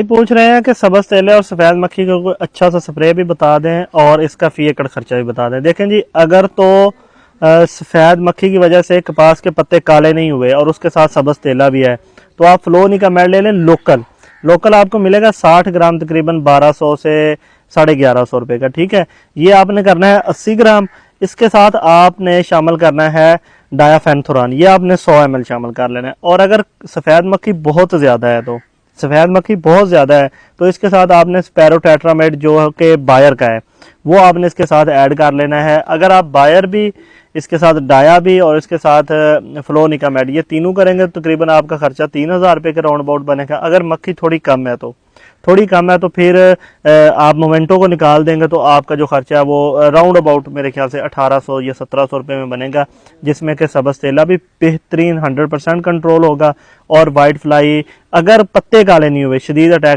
पूछ रहे हैं कि सब्ज तेले और सफ़ेद मक्खी का कोई अच्छा सा स्प्रे भी बता दें और इसका फी एकड़ खर्चा भी बता दें। देखें जी, अगर तो सफ़ेद मक्खी की वजह से कपास के पत्ते काले नहीं हुए और उसके साथ सब्ज तेला भी है, तो आप फ्लोनिकामेड ले लें लोकल। लोकल आपको मिलेगा 60 ग्राम तकरीबन 1200 से 1150 रुपये का। ठीक है, ये आपने करना है 80 ग्राम। इसके साथ आपने शामिल करना है डायाफेनथुरान, ये आपने 100 ml शामिल कर लेना है। और अगर सफ़ेद मक्खी बहुत ज़्यादा है, तो सफ़ेद मक्खी बहुत ज़्यादा है तो इसके साथ आपने स्पैरोटेट्रामेड जो कि बायर का है वो आपने इसके साथ ऐड कर लेना है। अगर आप बायर भी, इसके साथ डाया भी और इसके साथ फ्लोनिकामेड, ये तीनों करेंगे तो तकरीबन आपका खर्चा 3000 रुपये के राउंड अबाउट बनेगा। अगर मक्खी थोड़ी कम है तो फिर आप मोमेंटो को निकाल देंगे तो आपका जो खर्चा है वो राउंड अबाउट मेरे ख्याल से 1800 या 1700 रुपये में बनेगा, जिसमें कि सब्ज तेला भी बेहतरीन 100% कंट्रोल होगा। और वाइट फ्लाई, अगर पत्ते काले नहीं हुए, शदीद अटैक